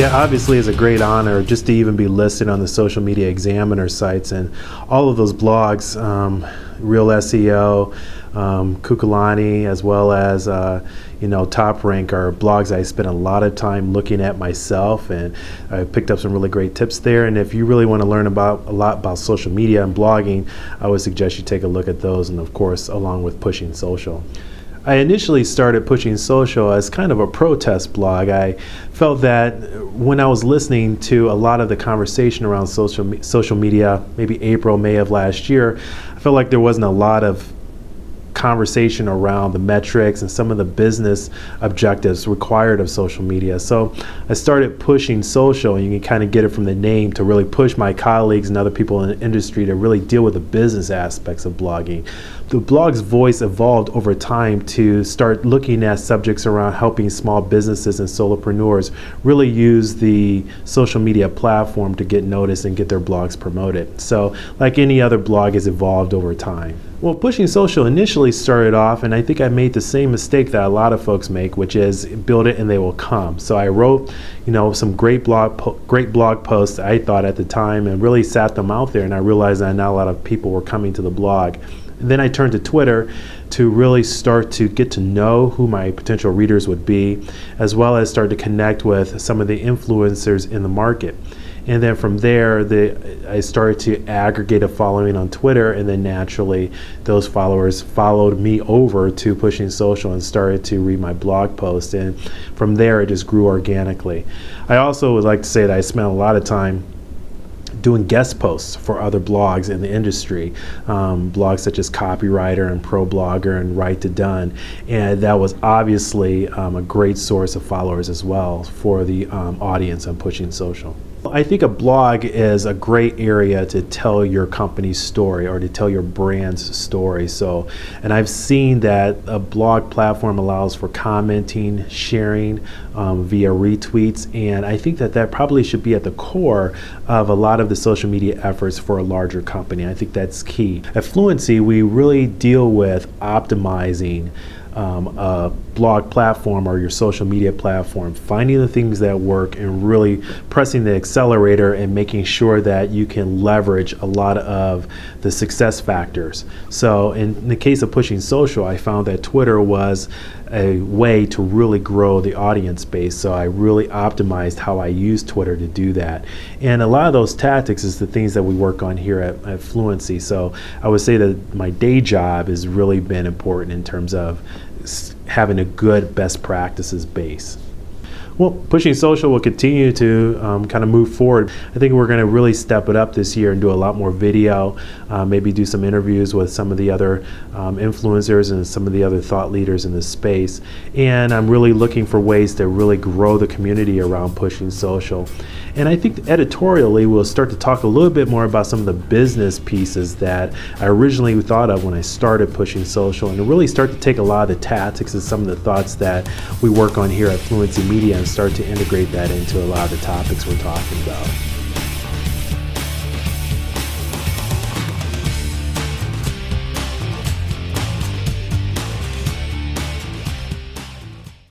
Yeah, obviously it's a great honor just to even be listed on the Social Media Examiner sites and all of those blogs, Real SEO, Kukulani, as well as Top Rank are blogs I spent a lot of time looking at myself, and I picked up some really great tips there. And if you really want to learn a lot about social media and blogging, I would suggest you take a look at those, and of course along with Pushing Social. I initially started Pushing Social as kind of a protest blog. I felt that when I was listening to a lot of the conversation around social media, maybe April, May of last year, I felt like there wasn't a lot of conversation around the metrics and some of the business objectives required of social media. So I started Pushing Social, and you can kind of get it from the name, to really push my colleagues and other people in the industry to really deal with the business aspects of blogging. The blog's voice evolved over time to start looking at subjects around helping small businesses and solopreneurs really use the social media platform to get noticed and get their blogs promoted. So like any other blog, has evolved over time. Well, Pushing Social initially started off, and I think I made the same mistake that a lot of folks make, which is build it and they will come. So I wrote, some great blog posts I thought at the time, and really sat them out there, and I realized that not a lot of people were coming to the blog. And then I turned to Twitter to really start to get to know who my potential readers would be, as well as start to connect with some of the influencers in the market. And then from there, I started to aggregate a following on Twitter, and then naturally those followers followed me over to Pushing Social and started to read my blog posts. And from there, it just grew organically. I also would like to say that I spent a lot of time doing guest posts for other blogs in the industry, blogs such as Copywriter and ProBlogger and Write to Done, and that was obviously a great source of followers as well for the audience on Pushing Social. I think a blog is a great area to tell your company's story or to tell your brand's story. And I've seen that a blog platform allows for commenting, sharing via retweets, and I think that probably should be at the core of a lot of the social media efforts for a larger company. I think that's key. At Fluency, we really deal with optimizing a blog platform or your social media platform, finding the things that work and really pressing the accelerator and making sure that you can leverage a lot of the success factors. So in the case of Pushing Social, I found that Twitter was a way to really grow the audience base. So I really optimized how I use Twitter to do that. And a lot of those tactics is the things that we work on here at Fluency. So I would say that my day job has really been important in terms of having a good best practices base. Well, Pushing Social will continue to kind of move forward. I think we're going to really step it up this year and do a lot more video, maybe do some interviews with some of the other influencers and some of the other thought leaders in this space. And I'm really looking for ways to really grow the community around Pushing Social. And I think editorially we'll start to talk a little bit more about some of the business pieces that I originally thought of when I started Pushing Social, and to really start to take a lot of the tactics and some of the thoughts that we work on here at Fluency Media and start to integrate that into a lot of the topics we're talking about.